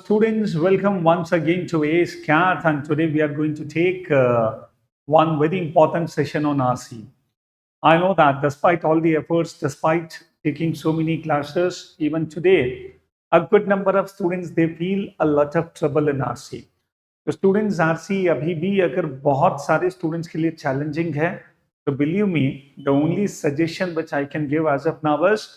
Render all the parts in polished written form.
students, welcome once again to ACE CAT, and today we are going to take one very important session on RC. I know that despite all the efforts, despite taking so many classes, even today, a good number of students they feel a lot of trouble in RC. तो students RC अभी भी अगर बहुत सारे students के लिए challenging है तो believe me the only suggestion which I can give as of now is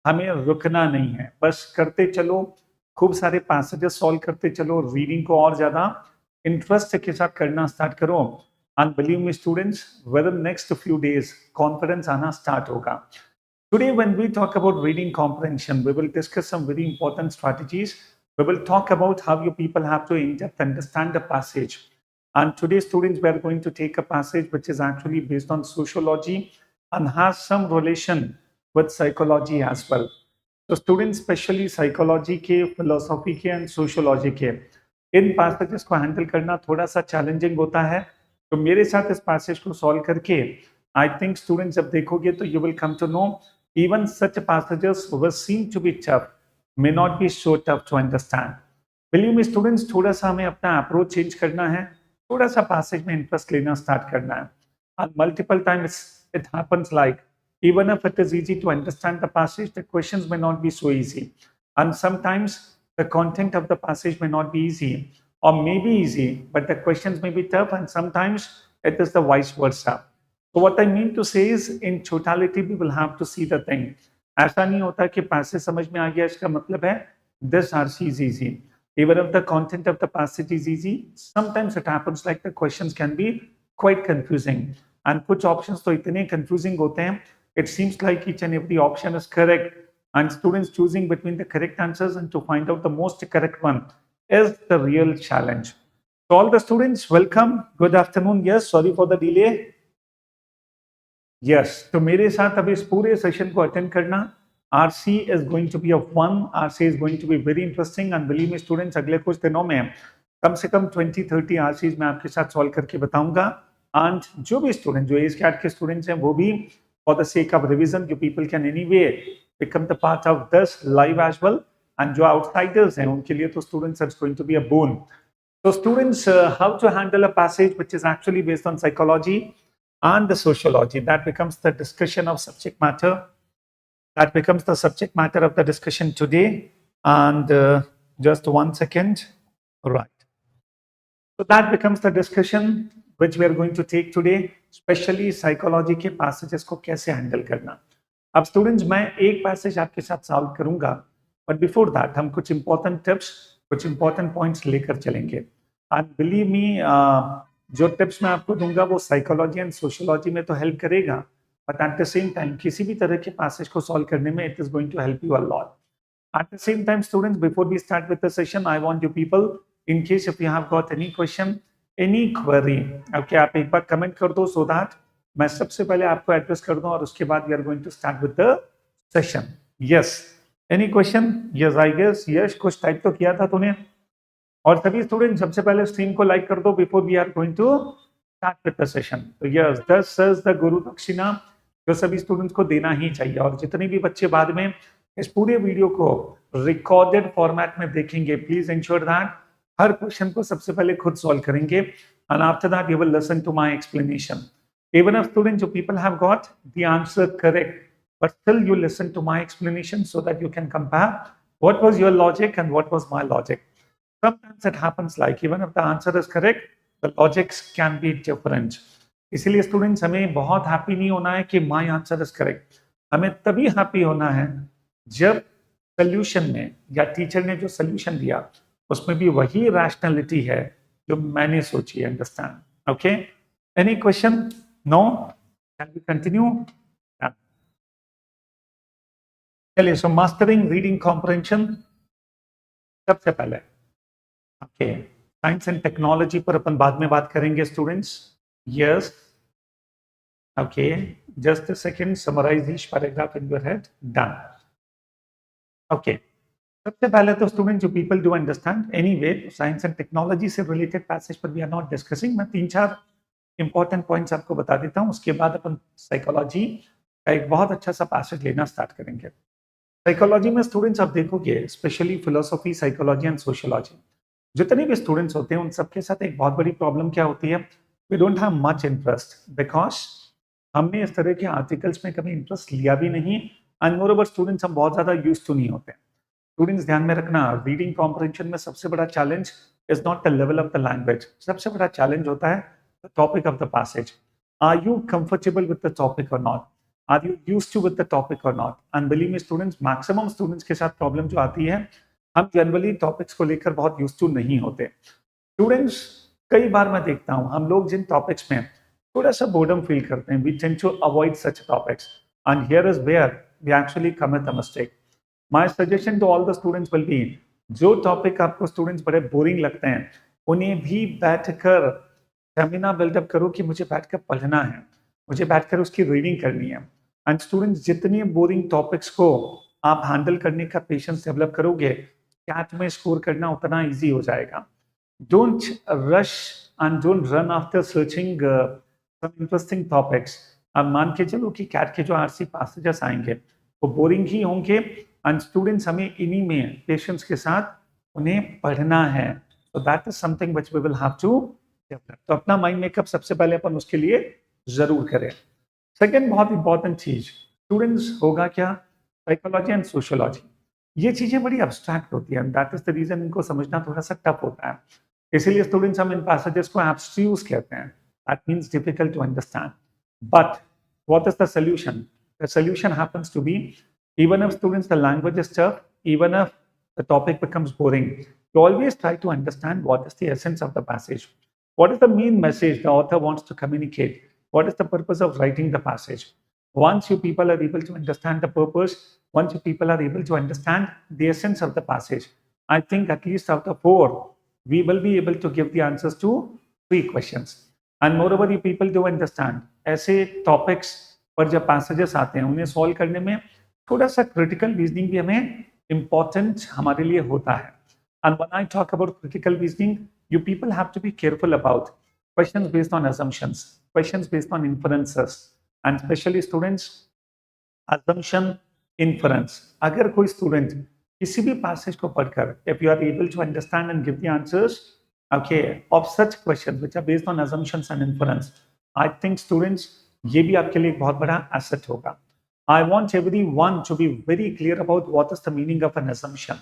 हमें रुकना नहीं है, बस करते चलो, खूब सारे पैसेजेस सॉल्व करते चलो, रीडिंग को और ज्यादा इंटरेस्ट के साथ करना स्टार्ट करो and believe me students with in next few days confidence आना स्टार्ट होगा. Today, when we talk about reading comprehension, we will discuss some very important strategies. We will talk about how you people have to in-depth understand the passage. And today, students, we are going to take a passage which is actually based on sociology and has some relation with psychology as well. So, students, especially psychology के, philosophy के and sociology के, इन passages को handle करना थोड़ा सा challenging होता है. तो मेरे साथ इस passage को solve करके, I think students जब देखोगे तो you will come to know even such passages which seem to be tough may not be so tough to understand. Believe me students, थोड़ा सा हमें अपना approach change करना है, थोड़ा सा passage में interest लेना start करना है. And multiple times it happens like even if it is easy to understand the passage, the questions may not be so easy. And sometimes the content of the passage may not be easy or may be easy, but the questions may be tough and sometimes it is the vice versa. So what I mean to say is in totality we will have to see the thing. ऐसा नहीं होता कि passage समझ में आ गया इसका मतलब है this RC is easy. Even if the content of the passage is easy, sometimes it happens like the questions can be quite confusing. And कुछ options तो इतने confusing होते हैं, it seems like each and every option is correct. And students choosing between the correct answers and to find out the most correct one is the real challenge. So all the students, welcome. Good afternoon. Yes, sorry for the delay. Yes तो मेरे साथ अब इस पूरे session को attend करना. RC is going to be a fun, RC is going to be very interesting and believe me students अगले कुछ दिनों में कम से कम 20-30 आरसीज मैं आपके साथ सॉल्व करके बताऊंगा. एंड जो भी स्टूडेंट जो एज कैट के स्टूडेंट्स हैं वो भी for the sake of revision you people can anyway become the part of this live as well. And जो आउटसाइडर्स हैं उनके लिए तो students it's going to be a boon. So students, how to handle a passage which is actually based on psychology and the sociology. That becomes the discussion of subject matter. That becomes the subject matter of the discussion today. And just 1 second. Right. So that becomes the discussion which we are going to take today, especially psychology के passages को कैसे handle करना. अब students मैं एक passage आपके साथ solve करूंगा, but before that हम कुछ important tips, कुछ important points लेकर चलेंगे. And believe me, जो टिप्स मैं आपको दूंगा वो साइकोलॉजी एंड सोशियोलॉजी में तो हेल्प करेगा, but at the same time किसी भी तरह के पैसेज को सॉल्व करने में it is going to help you a lot. At the same time students, before we start with the session, I want you people in case if you have got any question, any query, okay, आप एक बार comment कर दो so that मैं सबसे पहले आपको address कर दूं और उसके बाद we are going to start with the session. Yes, any question? Yes, I guess yes, कुछ टाइप तो किया था तूने. और सभी स्टूडेंट सबसे पहले स्ट्रीम को लाइक कर दो before we are going to start with the session. तो yes, this is the guru dakshina जो सभी स्टूडेंट्स को देना ही चाहिए. और जितने भी बच्चे बाद में इस पूरे वीडियो को रिकॉर्डेड फॉर्मेट में देखेंगे, प्लीज इंश्योर दैट हर क्वेश्चन को सबसे पहले खुद सॉल्व करेंगे and after that you will listen to my explanation. Even if student जो people have got the answer correct, but still you listen to my explanation so that you can compare what was your logic and what was my logic. Sometimes it happens like even if the answer is correct, the logics can be different. इसीलिए students हमें बहुत happy नहीं होना है कि my answer is correct. हमें तभी happy होना है जब सोल्यूशन में या टीचर ने जो सोल्यूशन दिया उसमें भी वही रैशनैलिटी है जो मैंने सोची. Understand? Okay, any question? No? Can we continue? चलिए, सो मास्टरिंग रीडिंग कॉम्प्रहेंशन सबसे पहले. ओके, साइंस एंड टेक्नोलॉजी पर अपन बाद में बात करेंगे students. Yes, okay, just a second, summarize each paragraph in your head. Done. Okay, सबसे पहले तो स्टूडेंट जो people do understand anyway, science and technology से रिलेटेड पैसेज पर वी आर नॉट डिस्कसिंग. मैं 3-4 इंपॉर्टेंट पॉइंट्स आपको बता देता हूं, उसके बाद अपन साइकोलॉजी का एक बहुत अच्छा सा पैसेज लेना स्टार्ट करेंगे. साइकोलॉजी में स्टूडेंट्स आप देखोगे, specially philosophy, psychology and sociology, जितने भी स्टूडेंट्स होते हैं उन सबके साथ एक बहुत बड़ी प्रॉब्लम क्या होती है, we don't have much interest because हमने इस तरह के आर्टिकल्स में कभी इंटरेस्ट लिया भी नहीं, एंड मोर ओवर स्टूडेंट्स हम बहुत ज्यादा यूज टू नहीं होते। स्टूडेंट्स ध्यान में रखना, रीडिंग कॉम्प्रिहेंशन में सबसे बड़ा challenge is not the level of the language, सबसे बड़ा चैलेंज होता है the topic of the passage. Are you comfortable with the topic और not, are you used to with the topic और not. And believe me students, maximum students के साथ problem जो आती है, हम जनरली टॉपिक्स को लेकर बहुत यूज्ड टू नहीं होते। स्टूडेंट्स, कई बार मैं देखता हूं हम लोग जिन टॉपिक्स में थोड़ा सा बोर्डम फील करते हैं, we tend to avoid such topics, and here is where we actually commit the mistake. My suggestion to all the students will be, जो टॉपिक आपको स्टूडेंट्स बड़े बोरिंग लगते हैं उन्हें भी बैठकर स्टेमिना बिल्डअप करो कि मुझे बैठकर पढ़ना है, मुझे बैठकर उसकी रीडिंग करनी है। एंड स्टूडेंट्स, जितनी बोरिंग टॉपिक्स को आप हैंडल करने का पेशेंस डेवलप करोगे, कैट में स्कोर करना उतना इजी हो जाएगा। Don't rush and don't run after searching some interesting topics. अब मान के चलो कि कैट के जो आरसी पैसेजेस आएंगे वो बोरिंग ही होंगे, एंड स्टूडेंट्स हमें इन्हीं में पेशेंस के साथ उन्हें पढ़ना है। So that is something which we will have to develop. तो अपना माइंड मेकअप सबसे पहले अपन उसके लिए जरूर करें। सेकेंड बहुत इंपॉर्टेंट चीज स्टूडेंट्स होगा क्या, साइकोलॉजी एंड सोशियोलॉजी। ये चीजें बड़ी अब्स्ट्रैक्ट होती है, दैट इज द रीजन इनको समझना थोड़ा सा टफ होता है। इसीलिए स्टूडेंट्स हम इन पैसेजेस को एब्स्ट्रूज कहते हैं, that means difficult to understand. But what is the solution? The solution happens to be, even if students the language is tough, even if the topic becomes boring, you always try to understand what is the essence of the passage, what is the main message the author wants to communicate, what is the purpose of writing the passage. Once you people are able to understand the purpose, once you people are able to understand the essence of the passage, I think at least out of 4 we will be able to give the answers to 3 questions. And moreover, you people do understand ऐसे topics पर जब passages आते हैं उन्हें solve करने में थोड़ा सा क्रिटिकल रीजनिंग भी हमें इंपॉर्टेंट हमारे लिए होता है। And when I talk about critical reasoning, you people have to be careful about questions based on assumptions, questions based on inferences, and specially students assumption inference। अगर कोई स्टूडेंट किसी भी पैसेज को पढ़कर if you are able to understand and give the answers okay of such questions which are based on assumptions and inference, I think students ये भी आपके लिए एक बहुत बड़ा एसेट होगा। I want everyone to be very clear about what is the meaning of an assumption.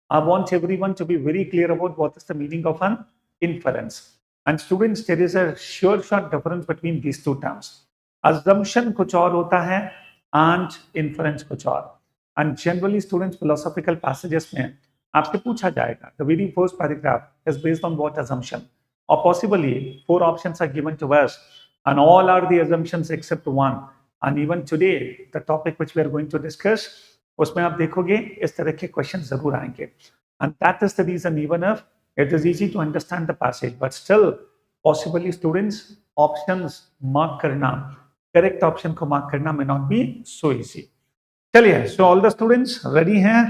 I want everyone to be very clear about what is the meaning of an inference. And students, there is a sure short difference between these two terms. Assumption कुछ और होता है and inference कुछ और. And generally students philosophical passages में आपसे पूछा जाएगा, the very first paragraph is based on what assumption? Or possibly 4 options are given to us and all are the assumptions except one. And even today, the topic which we are going to discuss, उसमें आप देखोगे इस तरह के question जरूर आएंगे। And that is the reason, even if it is easy to understand the passage, but still, possibly students, options mark करना, correct option को mark करना may not be so easy. चलिए, so all the students ready हैं?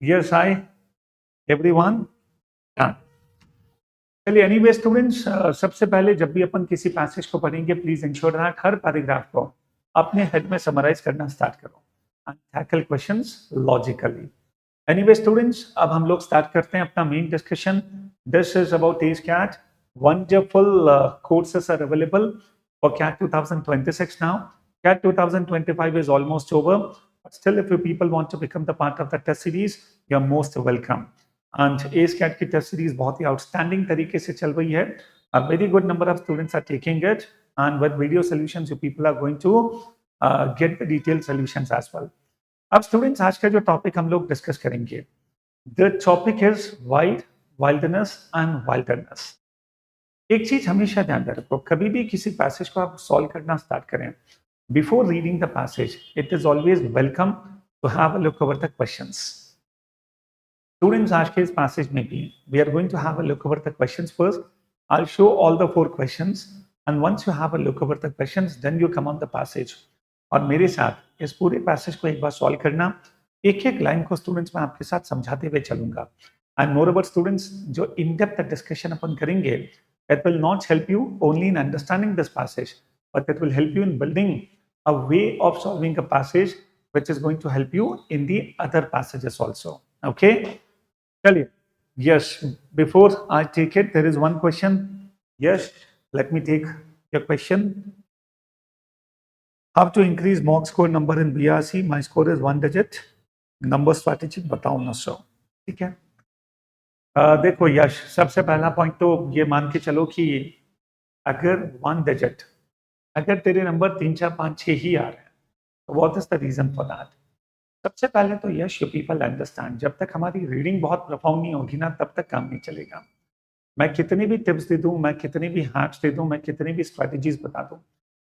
Yes, I, everyone, done. चलिए, anyway students, सबसे पहले जब भी अपन किसी पैसेज को पढ़ेंगे, प्लीज इंश्योर दैट हर पैराग्राफ को अपने हेड में समराइज करना स्टार्ट करो and tackle questions logically. Anyway students, अब हम लोग स्टार्ट करते हैं अपना main discussion. This is about Edge CAT. Wonderful courses are available for CAT 2026 now. CAT 2025 is almost over, but still if you people want to become the part of the test series, you are most welcome. And Edge CAT की test series बहुत ही outstanding तरीके से चल रही है। A very good number of students are taking it, and with video solutions, you people are going to get the detailed solutions as well. अब students, आज का जो टॉपिक हम लोग डिस्कस करेंगे, the topic is wide, wilderness and wilderness. एक चीज हमेशा ध्यान रखो, कभी भी किसी पैसेज को आप सॉल्व करना स्टार्ट करें, before reading the passage, it is always welcome to have a look over the questions. Students, आज के इस पैसेज में भी we are going to have a look over the questions first. I'll show all the 4 questions, and once you have a look over the questions, then you come on the passage. और मेरे साथ इस पूरे passage को एक बार solve करना, एक एक लाइन को स्टूडेंट्स मैं आपके साथ समझाते हुए चलूंगा। एंड मोर ओवर स्टूडेंट्स, जो इन डेप्थ डिस्कशन अपन करेंगे, it will not help you only in understanding this passage, but it will help you in building a way of solving a passage which is going to help you in the other passages also. Okay, chaliye. Yes, before I take it, there is one question. Yes, let me take your question. How to increase mock score number in VRC? My score is 1 digit. Number strategy बताओ ना सो. ठीक है. देखो यश, सबसे पहला point तो ये मान के चलो कि अगर 1 digit, अगर तेरे नंबर 3 4 5 6 ही आ रहे हैं, तो what is the reason for that? सबसे पहले तो यश, यू पीपल अंडरस्टैंड, जब तक हमारी रीडिंग बहुत प्रोफाउंड नहीं होगी ना, तब तक काम नहीं चलेगा. मैं कितनी भी टिप्स दे दूं, मैं कितनी भी हैक्स दे दूं, मैं कितनी भी स्ट्रैटेजीज बता दूं,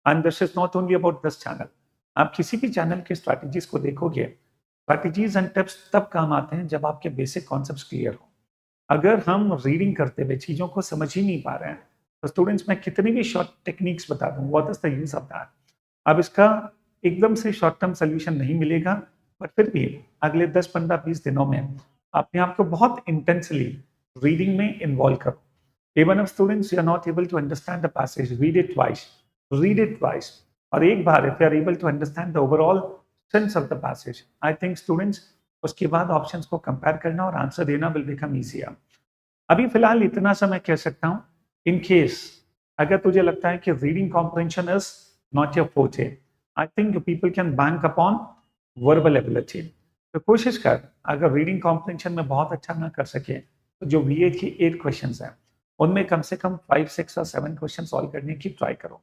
and this is not only about this channel. आप किसी भी चैनल के स्ट्रैटेजीज को देखोगे, स्ट्रैटेजीज एंड टिप्स तब काम आते हैं जब आपके बेसिक कॉन्सेप्ट्स क्लियर हो. अगर हम रीडिंग करते हुए चीज़ों को समझ ही नहीं पा रहे हैं, तो स्टूडेंट्स मैं कितनी भी शॉर्ट टेक्निक्स बता दूं, what is the use of that? अब इसका एकदम से शॉर्ट टर्म सोल्यूशन नहीं मिलेगा, बट फिर भी अगले 10 15 20 दिनों में अपने आप को बहुत इंटेंसली रीडिंग में इन्वॉल्व करो. Even if students you are not able to understand the passage, read it twice. और एक बार if you are able to understand the overall sense of the passage, I think students उसके बाद options को compare करना और answer देना will become easier. अभी फिलहाल इतना सा मैं कह सकता हूँ, इन केस अगर तुझे लगता है कि reading comprehension is not your forte, I think people can bank upon verbal ability. तो कोशिश कर, अगर रीडिंग कॉम्प्रिहेंशन में बहुत अच्छा ना कर सके, तो जो VA की 8 क्वेश्चंस हैं, उनमें कम से कम 5 6 और 7 क्वेश्चन सॉल्व करने की ट्राई करो.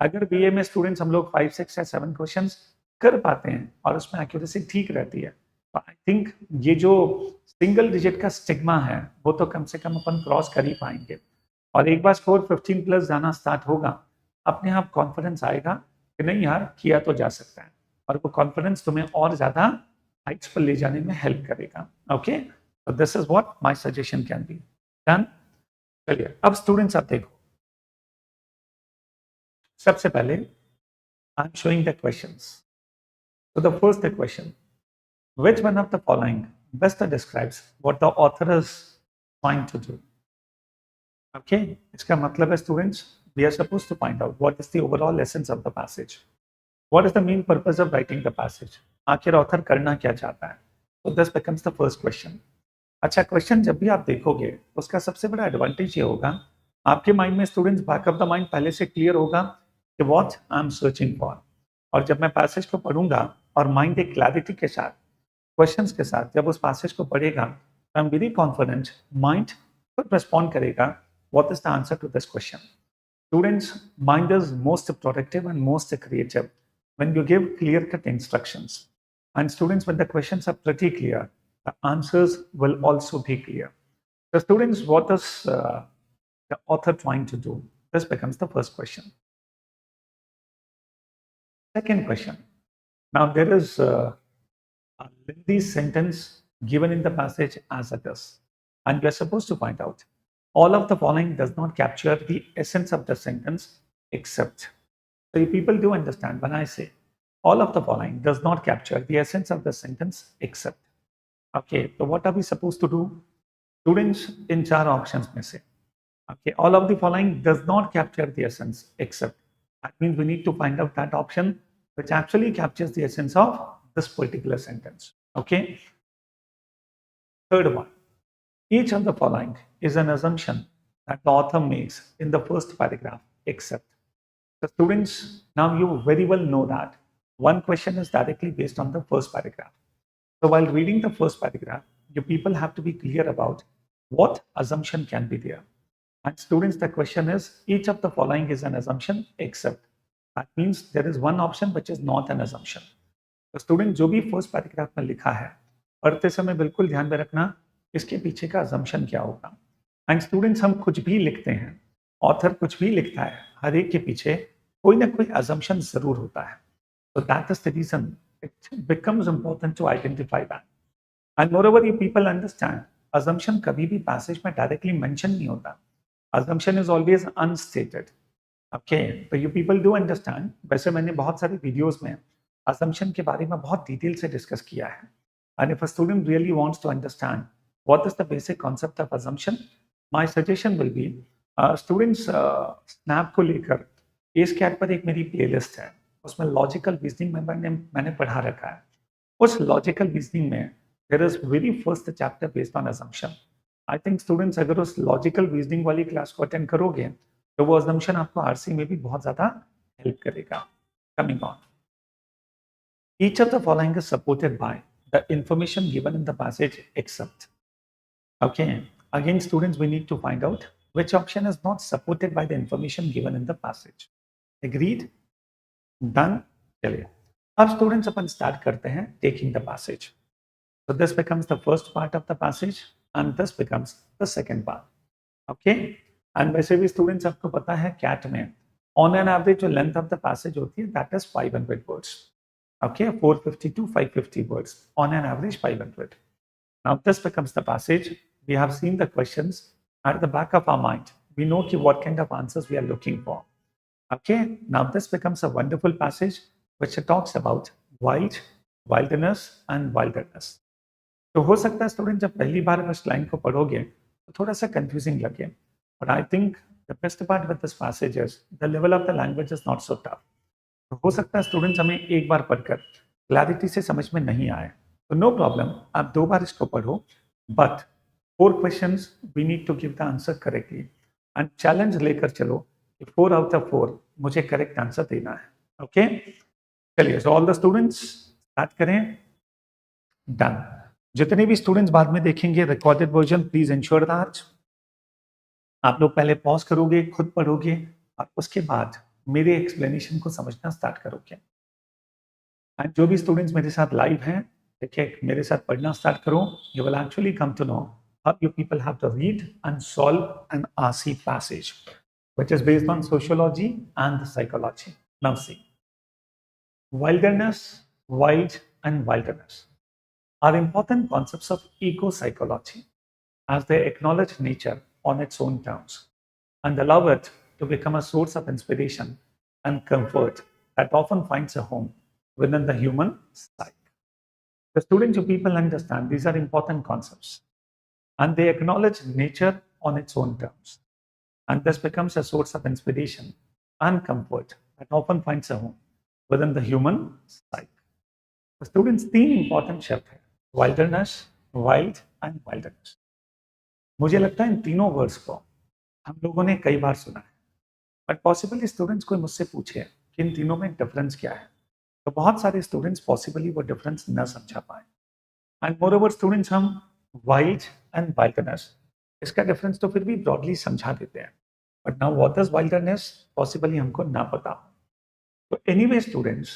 अगर BA में स्टूडेंट्स हम लोग 5 6 या 7 क्वेश्चन कर पाते हैं और उसमें एक्यूरेसी ठीक रहती है, तो आई थिंक ये जो सिंगल डिजिट का स्टिग्मा है, वो तो कम से कम अपन क्रॉस कर ही पाएंगे. और एक बार स्कोर 15 प्लस जाना स्टार्ट होगा, अपने आप कॉन्फिडेंस आएगा कि नहीं यार, किया तो जा सकता है, और वो कॉन्फिडेंस तुम्हें और ज्यादा हाइट्स पर ले जाने में हेल्प करेगा. ओके, तो this is what my suggestion can be. Done. चलिए, अब स्टूडेंट्स आप देखो, सबसे पहले I am showing the questions. So the first question, which one of the following best describes what the author is trying to do? Okay, इसका मतलब है students, we are supposed to find out what is the overall essence of the passage. What is the main purpose of writing the passage? आखिर author करना क्या चाहता है? So this becomes the first question. अच्छा, question जब भी आप देखोगे, उसका सबसे बड़ा एडवांटेज ये होगा, आपके माइंड में students back of the mind पहले से क्लियर होगा कि what I am searching for. और जब मैं पैसेज को पढ़ूंगा और माइंड एक क्लैरिटी के साथ, क्वेश्चंस के साथ जब उस पैसेज को पढ़ेगा, I am very confident mind खुद रिस्पॉन्ड करेगा what is the answer to this question. Students, mind is most productive and most creative when you give clear cut instructions. And students, when the questions are pretty clear, the answers will also be clear. So students, what is the author trying to do? This becomes the first question. Second question. Now there is a lengthy sentence given in the passage as it is, and we are supposed to find out all of the following does not capture the essence of the sentence except. So you people do understand when I say all of the following does not capture the essence of the sentence except. Okay, so what are we supposed to do? Students, in 4 options में से, okay, all of the following does not capture the essence except. That means we need to find out that option which actually captures the essence of this particular sentence. Okay. Third one, each of the following is an assumption that the author makes in the first paragraph except. So students, now you very well know that one question is directly based on the first paragraph. So while reading the first paragraph, you people have to be clear about what assumption can be there. And students, the question is, each of the following is an assumption except. That means there is one option which is not an assumption. So students, जो भी first paragraph में लिखा है, पढ़ते समय बिल्कुल ध्यान में रखना इसके पीछे का assumption क्या होगा. And students, हम कुछ भी लिखते हैं, author कुछ भी लिखता है, हर एक के पीछे कोई ना कोई assumption जरूर होता है. So that is the reason it becomes important to identify that. And moreover, you people understand, assumption कभी भी passage में directly mention नहीं होता. Assumption is always unstated. Okay, तो you people do understand. वैसे मैंने बहुत सारी videos में assumption के बारे में बहुत detail से discuss किया है. And if a student really wants to understand what is the basic concept of assumption, my suggestion will be, students, snap को लेकर ASCAT पर एक मेरी playlist है, उसमें लॉजिकल रीजनिंग में मैंने पढ़ा रखा है. उस लॉजिकल रीजनिंग में there is very first chapter based on assumption. I think students अगर उस लॉजिकल रीजनिंग वाली क्लास को अटेंड करोगे तो वो असम्पशन आपको आरसी में भी बहुत ज्यादा हेल्प करेगा. Coming on, each of the following is supported by the information given in the passage except. Okay, again students we need to find out which option is not supported by the information given in the passage. Agreed? Done? चलिए अब students अपन start करते हैं taking the passage. So this becomes the first part of the passage and this becomes the second part. Okay? And वैसे भी students आपको पता है cat में ऑन एन एवरेज जो लेंथ ऑफ द पैसेज होती है that is 500 words. Okay, 450 to 550 words on an average 500. Now this becomes the passage. We have seen the questions at the back of our mind. We know what kind of answers we are looking for. Okay, now this becomes a wonderful passage which talks about wild, wilderness and wilderness. तो हो सकता है student जब पहली बार इस line को पढ़ोगे तो थोड़ा सा कंफ्यूजिंग लगे, but I think the best part with this passage is the level of the language is not so tough. तो हो सकता है स्टूडेंट्स हमें एक बार पढ़कर क्लैरिटी से समझ में नहीं आए तो नो प्रॉब्लम, आप 2 बार इसको पढ़ो, but 4 questions we need to give the answer correctly and challenge लेकर चलो कि 4 आउट ऑफ 4 मुझे करेक्ट आंसर देना है. ओके, चलिए so all the students start करें. डन. जितने भी स्टूडेंट्स बाद में देखेंगे recorded version please ensure that आप लोग पहले पॉज करोगे, खुद पढ़ोगे और उसके बाद मेरे एक्सप्लेनेशन को समझना स्टार्ट करोगे. एंड जो भी स्टूडेंट्स मेरे साथ लाइव हैं, देखिए मेरे साथ पढ़ना स्टार्ट करो. You will actually come to know how you people have to read and solve an RC passage which is based on sociology and psychology. Now see, wilderness, wild and wilderness are important concepts of eco-psychology as they acknowledge nature on its own terms and allow it to become a source of inspiration and comfort that often finds a home within the human psyche. The students, you people understand these are important concepts and they acknowledge nature on its own terms and this becomes a source of inspiration and comfort that often finds a home within the human psyche. The students, 3 important शब्द है, wilderness, wild and wilderness. मुझे लगता है इन तीनों words को हम लोगों ने कई बार सुना है, बट पॉसिबली स्टूडेंट्स कोई मुझसे पूछे कि इन तीनों में डिफरेंस क्या है तो बहुत सारे स्टूडेंट्स पॉसिबली वो डिफरेंस न समझा पाए. एंड मोर ओवर स्टूडेंट्स हम वाइल्ड एंड वाइल्डनेस इसका डिफरेंस तो फिर भी ब्रॉडली समझा देते हैं, but now what is wildness possibly हमको ना पता हो. तो एनीवे स्टूडेंट्स,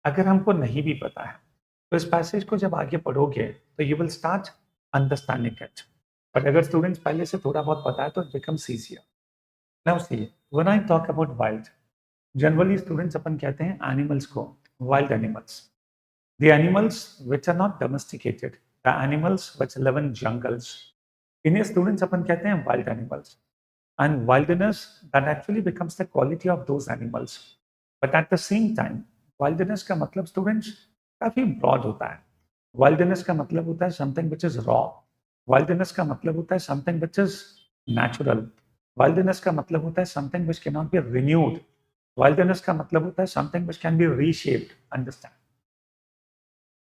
अगर हमको नहीं भी पता है तो इस पैसेज को जब आगे पढ़ोगे तो you will start understanding it. But अगर स्टूडेंट्स पहले से थोड़ा बहुत पता है तो it becomes easier. Now see, when I talk about wild, generally students अपन कहते हैं एनिमल्स को wild animals. The animals which are not domesticated, the animals which live in jungles, इन्हें स्टूडेंट्स अपन कहते हैं wild animals. And wildness that actually becomes the quality of those animals. But at the same time wildness का मतलब students काफी broad होता है. Wildness का मतलब होता है something which is raw. Wildness का मतलब होता है something which is natural. Wildness का मतलब होता है something which can not B renewed. Wildness का मतलब होता है something which can be reshaped. Understand?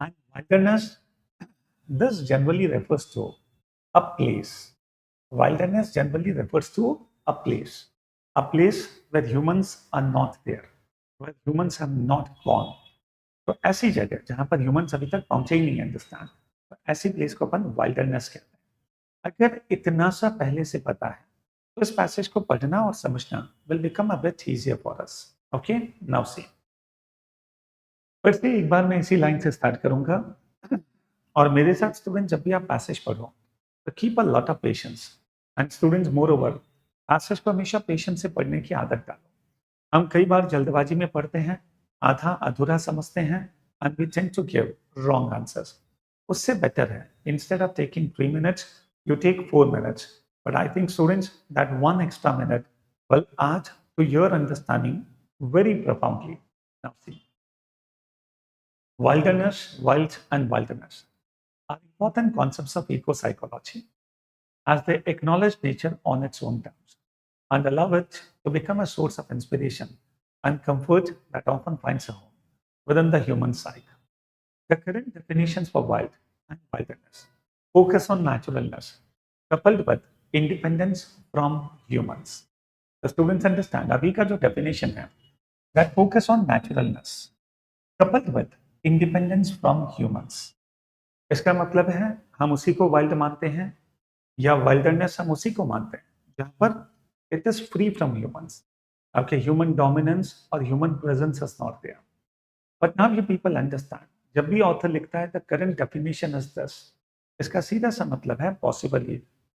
And wildness, this generally refers to a place. Wilderness generally refers to a place where humans are not there, where humans have not gone. तो ऐसी जगह जहां पर humans अभी तक पहुंचे ही नहीं, understand, तो ऐसी प्लेस को अपन वाइल्डरनेस कहते हैं. अगर इतना सा पहले से पता है तो इस पैसेज को पढ़ना और समझना will become a bit easier for us. Okay, now see, फिर से एक बार मैं इसी लाइन से स्टार्ट करूंगा और मेरे साथ स्टूडेंट जब भी आप पैसेज पढ़ो तो keep a lot of patience. And students more over passage को हमेशा पेशेंस से पढ़ने की आदत डालो. हम कई बार जल्दबाजी में पढ़ते हैं, आधा अधूरा समझते हैं and we tend to give wrong answers. उससे बेटर है instead of taking 3 minutes you take 4 minutes. But I think students that 1 extra minute will add to your understanding very profoundly. Now see, wilderness, wild and wilderness are important concepts of eco-psychology as they acknowledge nature on its own terms and allow it to become a source of inspiration and comfort that often finds a home within the human psyche. The current definitions for wild and wilderness focus on naturalness coupled with independence from humans. The students understand अभी का जो definition है that focus on naturalness coupled with independence from humans. इसका मतलब है हम उसी को वाइल्ड मानते हैं या वाइल्डरनेस हम उसी को मानते हैं जहां पर it is free from humans. Okay, human dominance or human presence is not there. But now you people understand. जब भी ऑथर लिखता है the current definition is this, इसका सीधा सा मतलब है possibly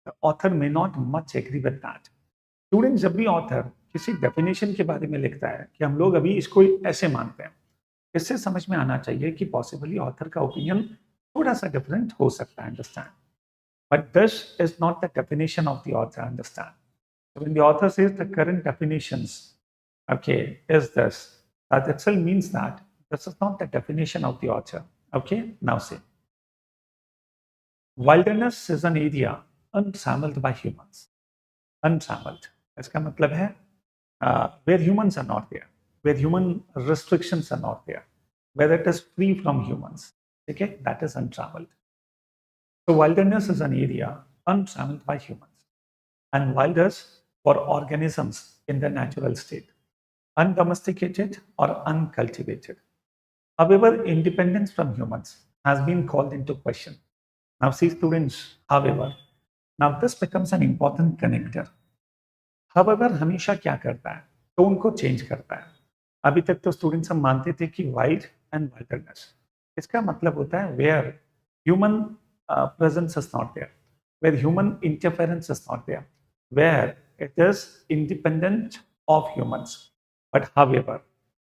the author may not much agree with that. Student जब भी ऑथर किसी डेफिनेशन के बारे में लिखता है कि हम लोग अभी इसको ऐसे मानते हैं, इससे समझ में आना चाहिए कि पॉसिबली ऑथर का ओपिनियन थोड़ा सा डिफरेंट हो सकता है. Understand. But this is not the definition of the author, understand. So when the author says the current definitions, okay, is this, that itself means that this is not the definition of the author. Okay, now see. Wilderness is an area untrammeled by humans. Untrammeled. इसका मतलब है where humans are not there, where human restrictions are not there, where it is free from humans. Okay, that is untrammeled. So wilderness is an area untrammeled by humans, and wilderness for organisms in their natural state, undomesticated or uncultivated. However, independence from humans has been called into question. Now see students, however, now this becomes an important connector. However, हमेशा क्या करता है, tone को change करता है. अभी तक तो स्टूडेंट्स हम मानते थे कि वाइल्ड एंड वाइल्डरनेस, इसका मतलब होता है where human presence is not there, where human interference is not there, where it is independent of humans. But however,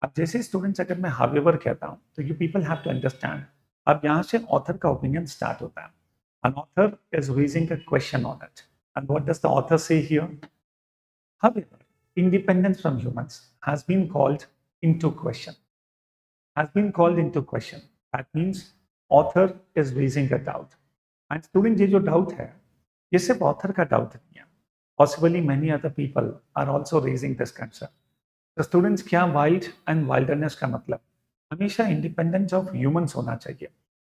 अब जैसे स्टूडेंट्स अगर मैं however कहता हूँ तो you people have to understand, अब यहाँ से ऑथर का ओपिनियन स्टार्ट होता है. An author is raising a question on it. And what does the author say here? However, independence from humans has been called into question. Has been called into question. That means author is raising a doubt. And student ये जो doubt है ये सिर्फ author का doubt नहीं है, possibly many other people are also raising this concern. तो students क्या वाइल्ड एंड वाइल्डरनेस का मतलब हमेशा इंडिपेंडेंस ऑफ ह्यूमंस होना चाहिए.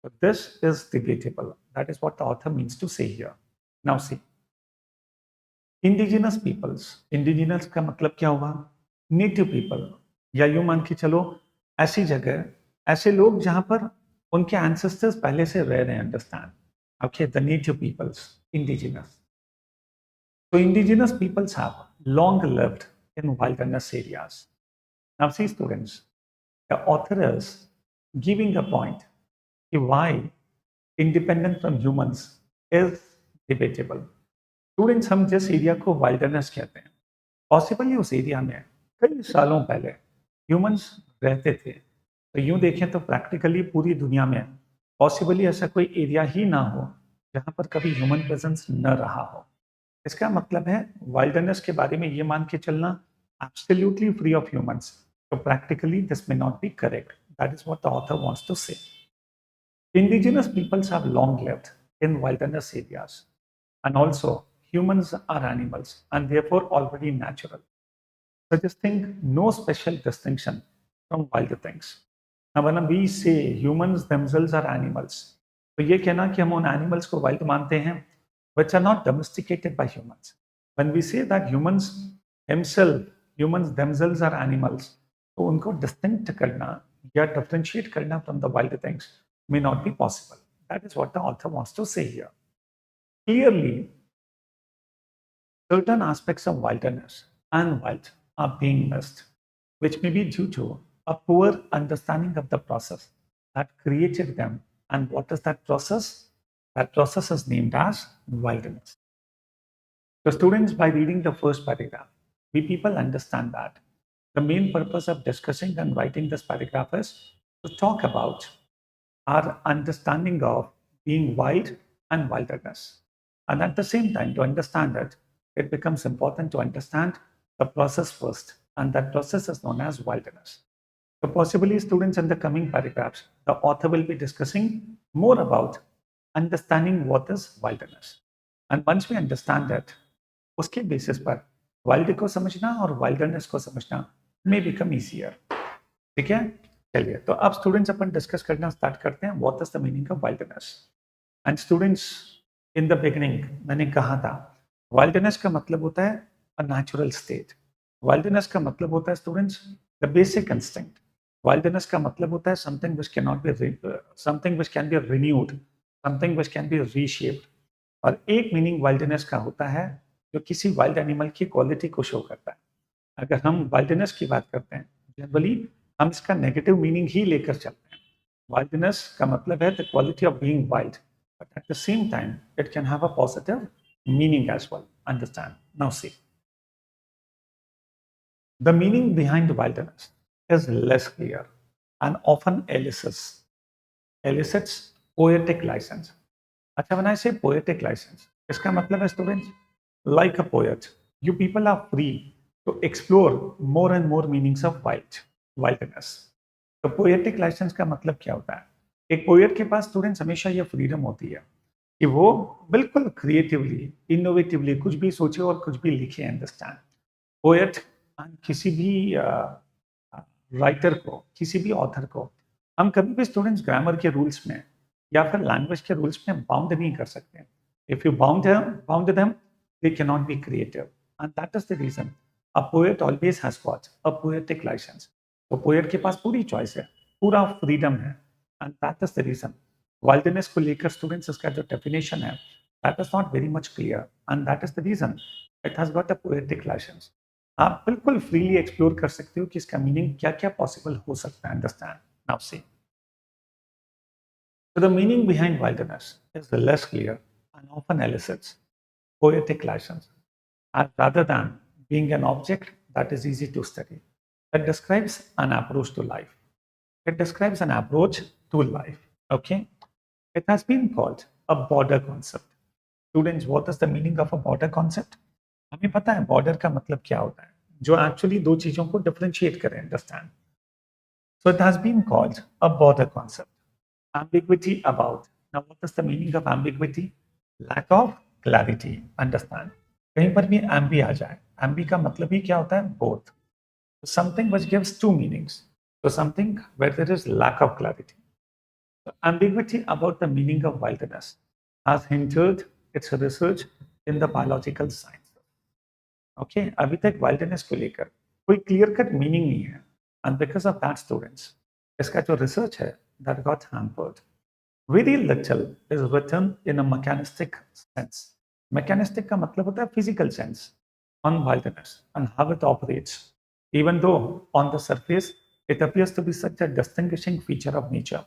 So this is debatable. That is what the author means to say here. Now see, indigenous peoples. Indigenous का मतलब क्या हुआ? Native people. या यूं मान के चलो ऐसी जगह, ऐसे लोग जहां पर उनके ancestors पहले से रह रहे हैं. Understand. Okay, the native peoples, indigenous. So indigenous peoples have long lived in wilderness areas. Now see students, the author is giving a point why independent from humans is debatable. Students, हम जिस area को wilderness कहते हैं, possibly उस area में कई सालों पहले ह्यूमंस रहते थे. तो यूं देखें तो प्रैक्टिकली पूरी दुनिया में पॉसिबली ऐसा कोई एरिया ही ना हो जहां पर कभी ह्यूमन प्रेजेंस न रहा हो. इसका मतलब है वाइल्डरनेस के बारे में ये मान के चलना एब्सोल्युटली फ्री ऑफ ह्यूमंस. तो practically this may not be correct. That is what the author wants to say. Indigenous peoples have long lived in wilderness areas and also humans are animals and therefore already natural, suggesting no special distinction from wild things. Now when we say humans themselves are animals, तो ये कहना कि हम उन animals को wild मानते हैं which are not domesticated by humans. When we say that humans themselves are animals, तो उनको distinct करना या differentiate करना from the wild things may not be possible. That is what the author wants to say here. Clearly, certain aspects of wilderness and wild are being missed, which may be due to a poor understanding of the process that created them. And what is that process? That process is named as wilderness. So students, by reading the first paragraph, we people understand that the main purpose of discussing and writing this paragraph is to talk about our understanding of being wild and wilderness. And at the same time, to understand it, it becomes important to understand the process first, and that process is known as wilderness. So possibly students, in the coming paragraphs, the author will be discussing more about understanding what is wilderness. And once we understand that, उसके basis पर wild को समझना और wilderness को समझना may become easier. ठीक है? चलिए, तो अब स्टूडेंट्स अपन डिस्कस करना स्टार्ट करते हैं what is the meaning of wildness. And students, in the beginning मैंने कहा था वाइल्डनेस का मतलब होता है अ नेचुरल स्टेट। वाइल्डनेस का मतलब होता है students the basic instinct. Wildness का मतलब होता है something which can not be something which can be renewed, something which can be reshaped. और एक मीनिंग वाइल्डनेस का होता है जो किसी वाइल्ड एनिमल की क्वालिटी को शो करता है। अगर हम वाइल्डनेस की बात करते हैं जनरली हम इसका नेगेटिव मीनिंग ही लेकर चलते हैं। वाइल्डनेस का मतलब है the quality of being wild, but at the same time it can have a positive meaning as well. Understand? Now see, the meaning behind wilderness is less clear and often elicits poetic license. अच्छा, when I say poetic license, इसका मतलब है students, like a poet, you people are free to explore more and more meanings of wilderness. तो poetic license का मतलब क्या होता है? एक पोएट के पास स्टूडेंट्स हमेशा ये फ्रीडम होती है कि वो बिल्कुल क्रिएटिवली इनोवेटिवली कुछ भी सोचे और कुछ भी लिखे। अंडरस्टैंड? पोएट किसी भी राइटर को, किसी भी ऑथर को हम कभी भी स्टूडेंट्स ग्रामर के रूल्स में या फिर लैंग्वेज के रूल्स में बाउंड नहीं कर सकते। If you bound them they can not be creative, and that is the reason a poet always has got a poetic licence. तो पोएट के पास पूरी चॉइस है, पूरा फ्रीडम है, and that is the reason wildness को लेकर students इसका जो डेफिनेशन है that is not very much clear, and that is the reason it has got a poetic licence. आप बिल्कुल फ्रीली एक्सप्लोर कर सकते हो कि इसका मीनिंग क्या क्या पॉसिबल हो सकता है। Understand? Now see, so the meaning behind wilderness is less clear and often elicits poetic license, as rather than being an object that is easy to study. It describes an approach to life. It describes an approach to life. Okay? It has been called a border concept. Students, what is the meaning of a border concept? हमें पता है border का मतलब क्या होता है, जो actually दो चीजों को डिफरेंशिएट करें। Understand? So it has been called a border concept. Ambiguity about. Now, what is the meaning of ambiguity? Lack of clarity. Understand? कहीं पर भी ambi आ जाए, ambi का मतलब ही क्या होता है? Both. So something which gives two meanings. So something where there is lack of clarity. So ambiguity about the meaning of wilderness has hindered its research in the biological science. Okay, अभी तक wildness को लेकर कोई clear cut meaning नहीं है, and because of that students इसका जो research है that got hampered. Very little is written in a mechanistic sense. Mechanistic का मतलब होता है physical sense on wildness and how it operates, even though on the surface it appears to be such a distinguishing feature of nature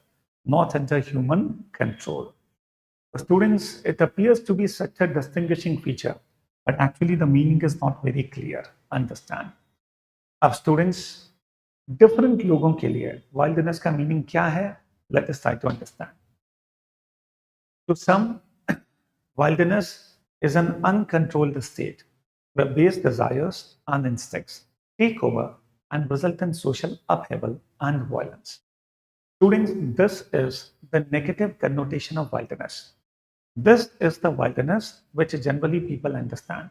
not under human control. Students, it appears to be such a distinguishing feature, but actually the meaning is not very clear. Understand? अब students, different लोगों के लिए wilderness का meaning क्या है? Let us try to understand. To some, wilderness is an uncontrolled state where base desires and instincts take over and result in social upheaval and violence. Students, this is the negative connotation of wilderness. This is the wilderness which generally people understand.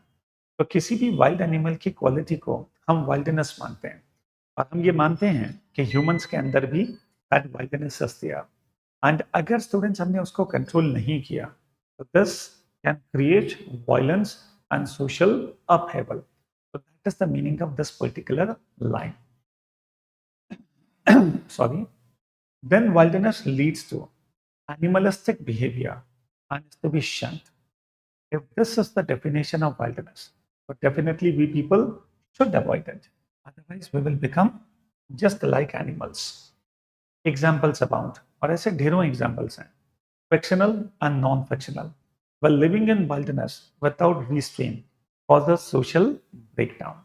तो किसी भी wild animal की quality को हम wildness मानते हैं, और हम ये मानते हैं कि ह्यूमंस के अंदर भी that wildness is there. And अगर स्टूडेंट्स हमने उसको कंट्रोल नहीं किया तो this can create violence and social upheaval. So that is the meaning of this particular line. Sorry. Then wilderness leads to animalistic behavior and is to be shunned. If this is the definition of wilderness, but definitely we people should avoid it. Otherwise, we will become just like animals. Examples abound, और ऐसे ढेरों examples हैं, fictional and non-fictional. While living in wilderness without restraint causes social breakdown.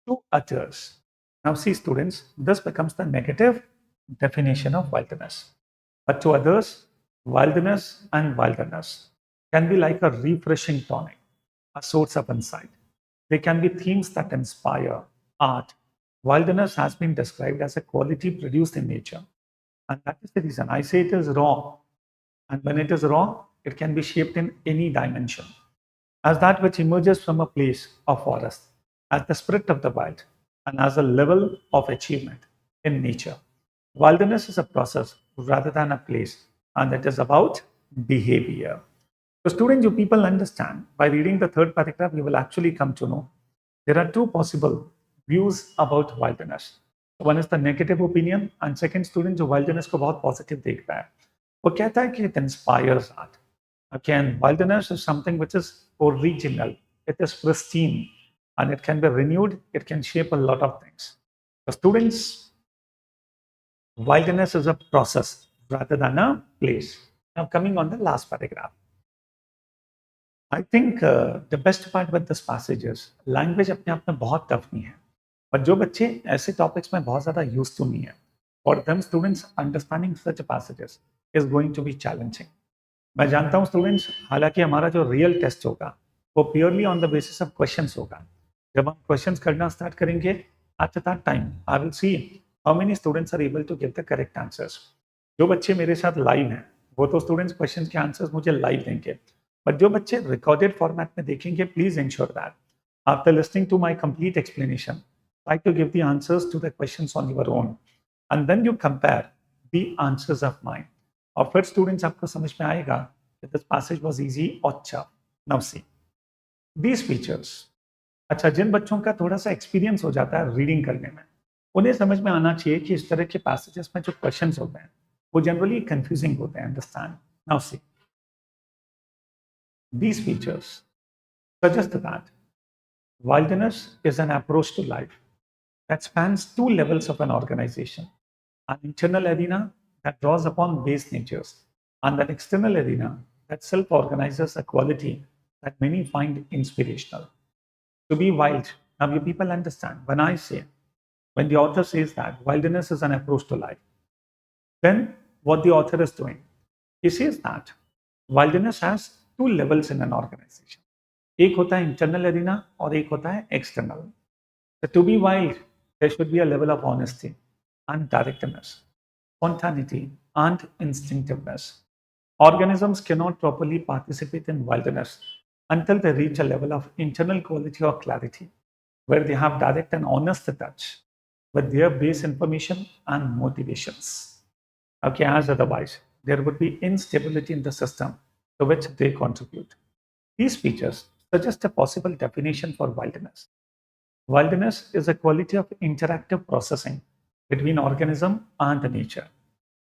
To others, now see students, this becomes the negative definition of wilderness. But to others, wilderness can be like a refreshing tonic, a source of insight. They can be themes that inspire art. Wilderness has been described as a quality produced in nature. And that is the reason I say it is raw. And when it is raw, it can be shaped in any dimension. As that which emerges from a place of forest, as the spirit of the wild, and as a level of achievement in nature. Wilderness is a process rather than a place, and it is about behavior. So, students, you people understand by reading the third paragraph, you will actually come to know there are two possible views about wilderness. One is the negative opinion, and second, student जो wilderness को बहुत positive देखता है, वो कहता है कि it inspires art. Again, wilderness is something which is original, it is pristine, and it can be renewed, it can shape a lot of things. So, students, wilderness is a process rather than a place. Now, coming on the last paragraph. I think the best part with this passage is language अपने आप में बहुत tough नहीं है, पर जो बच्चे ऐसे टॉपिक्स में बहुत ज़्यादा यूज टू नहीं है, for them students understanding such passages is going to be challenging. मैं जानता हूँ स्टूडेंट्स, हालांकि हमारा जो रियल टेस्ट होगा वो purely on the basis of questions होगा. जब हम क्वेश्चंस करना स्टार्ट करेंगे, at that time I will see how many students are able to give the correct answers. जो बच्चे मेरे साथ लाइव हैं वो तो स्टूडेंट्स क्वेश्चन के आंसर्स मुझे लाइव देंगे, बट जो बच्चे रिकॉर्डेड फॉर्मेट में देखेंगे, please ensure that after listening to my complete explanation, try to give the answers to the questions on your own, and then you compare the answers of mine. और फिर students आपको समझ में आएगा कि this passage was easy और tough. Now see these features. अच्छा, जिन बच्चों का थोड़ा सा एक्सपीरियंस हो जाता है रीडिंग करने में, उन्हें समझ में आना चाहिए कि इस तरह के पैसेजेस में जो क्वेश्चंस होते हैं वो जनरली कंफ्यूजिंग होते हैं. Understand. Now see these features suggest that wilderness is an approach to life that spans two levels of an organization: an internal arena that draws upon base natures, and an external arena that self-organizes a quality that many find inspirational. To be wild, now you people understand, when the author says that wilderness is an approach to life, then what the author is doing, he says that wilderness has two levels in an organization. एक होता है internal arena और एक होता है external. So to be wild, there should be a level of honesty and directness, spontaneity and instinctiveness. Organisms cannot properly participate in wilderness until they reach a level of internal quality or clarity, where they have direct and honest touch with their base information and motivations. Okay, as otherwise, there would be instability in the system to which they contribute. These features suggest a possible definition for wilderness. Wilderness is a quality of interactive processing between organism and nature.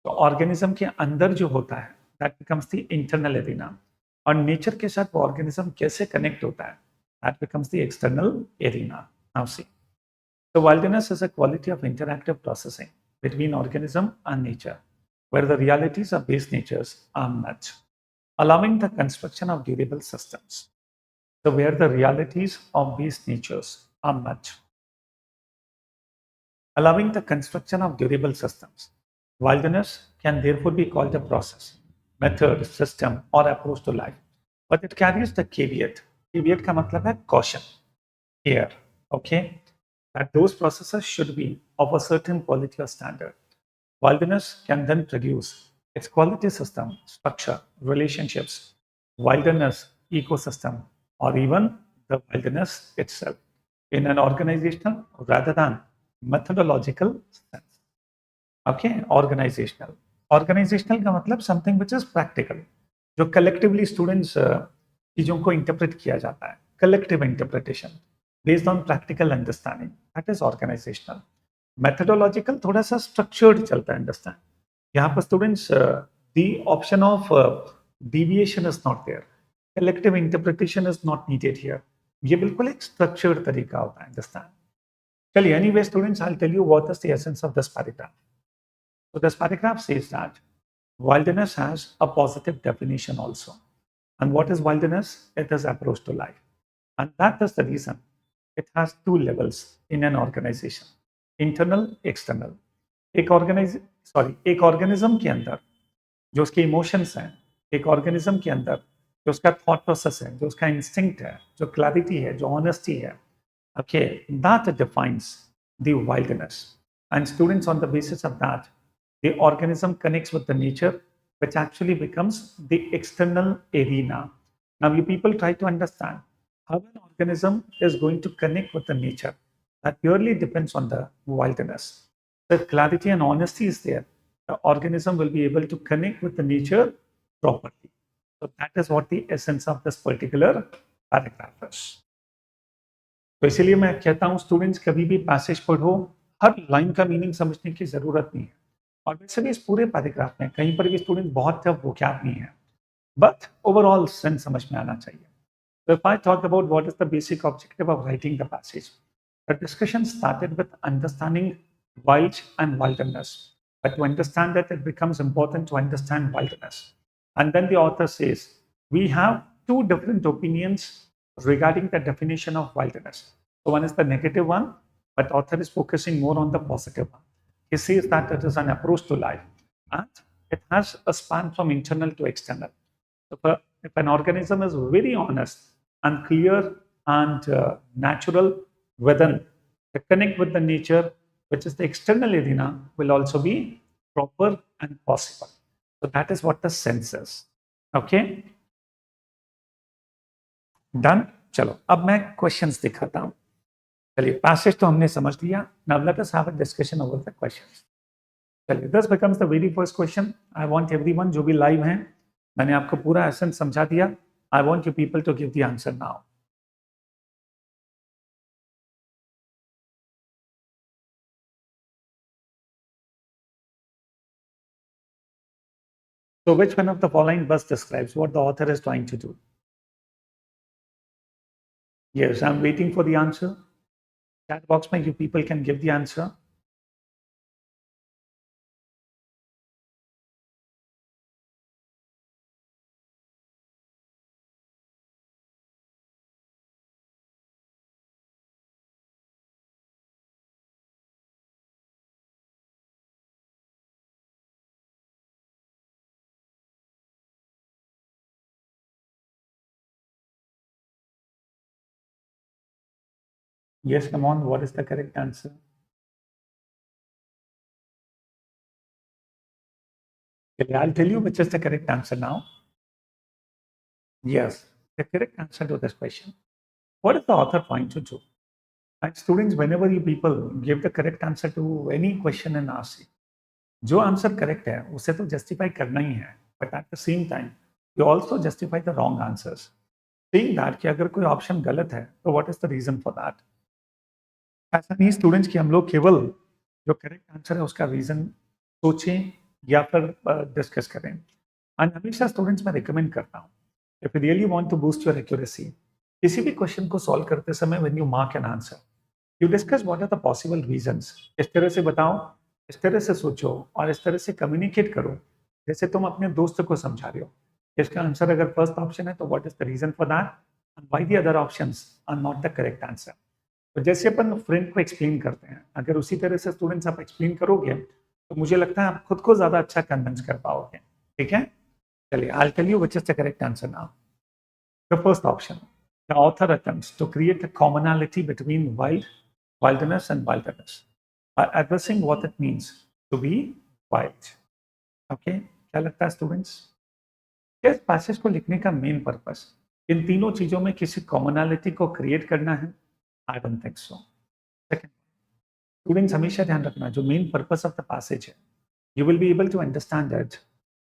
तो organism के अंदर जो होता है, that becomes the internal arena, और nature के साथ वो organism कैसे connect होता है, that becomes the external arena. Now see, so wilderness is a quality of interactive processing between organism and nature, where the realities of base natures are met, allowing the construction of durable systems. So where the realities of base natures are met, allowing the construction of durable systems. Wilderness can therefore be called a process, method, system, or approach to life. But it carries the caveat. Caveat का मतलब है caution here, okay? That those processes should be of a certain quality or standard. Wilderness can then produce its quality system, structure, relationships, wilderness ecosystem, or even the wilderness itself in an organizational rather than methodological sense. Okay, organizational. Organizational का मतलब something which is practical, जो collectively students चीजों को interpret किया जाता है, collective interpretation based on practical understanding. That is organizational. Methodological थोड़ा सा structured चलता है. Understand? यहाँ पर students the option of deviation is not there, collective interpretation is not needed here. ये बिल्कुल एक structured तरीका होता है. Understand? चलिए, anyway students, I'll tell you what is the essence of this paragraph. So this paragraph says that wilderness has a positive definition also. And what is wilderness? It is approach to life. And that is the reason it has two levels in an organization: internal, external. एक organism के अंदर जो उसके emotions हैं, एक organism के अंदर जो उसका थॉट प्रोसेस है, जो उसका इंस्टिंक्ट है, जो क्लैरिटी है, जो ऑनेस्टी है, okay, that defines the wilderness. And students, on the basis of that, the organism connects with the nature, which actually becomes the external arena. Now you people try to understand how an organism is going to connect with the nature. That purely depends on the wilderness. if clarity and honesty is there, the organism will be able to connect with the nature properly. So that is what the essence of this particular paragraph is. तो इसीलिए मैं कहता हूं students कभी भी passage पढ़ो, हर line का meaning समझने की जरूरत नहीं है। और वैसे भी इस पूरे पैराग्राफ में कहीं पर भी स्टूडेंट बहुत टफ वोकैब नहीं है, बट ओवरऑल सेंस समझ में आना चाहिए। So if I talk about what is the basic objective of writing the passage, the discussion started with understanding wild and wilderness. But to understand that, it becomes important to understand wilderness. And then the author says, we have two different opinions regarding the definition of wilderness. So one is the negative one, but author is focusing more on the positive one. He says that it is an approach to life, and it has a span from internal to external. So if an organism is very honest and clear and natural within, the connect with the nature, which is the external arena, will also be proper and possible. So that is what the sense is. Okay? Done? चलो अब मैं questions दिखाता हूं। चलिए passage तो हमने समझ लिया। Now let us have a discussion over the questions. चलिए this becomes the very first question. I want everyone जो भी लाइव हैं, मैंने आपको पूरा एसेंस समझा दिया। I want you people to give the answer now. So which one of the following best describes what the author is trying to do? Yes, I'm waiting for the answer. Chat box mein you people can give the answer. Yes, come on, what is the correct answer? I'll tell you which is the correct answer now. Yes, the correct answer to this question. What is the author trying to do? And students, whenever you people give the correct answer to any question in RC, जो answer correct है उसे तो justify करना ही है, but at the same time you also justify the wrong answers, saying that कि अगर कोई ऑप्शन गलत है तो what is the reason for that. ऐसा नहीं स्टूडेंट्स कि हम लोग केवल जो करेक्ट आंसर है उसका रीजन सोचें या फिर डिस्कस करें। एंड हमेशा स्टूडेंट्स मैं रिकमेंड करता हूँ, if you really want to boost your accuracy, किसी भी क्वेश्चन को सॉल्व करते समय when you mark an answer, you discuss what are the possible reasons. इस तरह से बताओ, इस तरह से सोचो और इस तरह से कम्युनिकेट करो जैसे तुम अपने दोस्त को समझा रहे हो। इसका आंसर अगर फर्स्ट ऑप्शन है तो what is the reason for that and why the other options are not the correct answer. तो जैसे अपन फ्रेंड को एक्सप्लेन करते हैं, अगर उसी तरह से स्टूडेंट्स आप एक्सप्लेन करोगे तो मुझे लगता है आप खुद को ज्यादा अच्छा कन्विंस कर पाओगे। ठीक है, चलिए I will tell you which is the correct answer now. The first option, the author attempts to create a commonality between wilderness and wilderness by addressing what it means to be wild. Okay, क्या लगता है students? इस passage को लिखने का main purpose in तीनों चीजों में किसी कॉमनैलिटी को क्रिएट करना है? I don't think so. Second, students हमेशा ध्यान रखना जो main purpose of the passage है, you will be able to understand that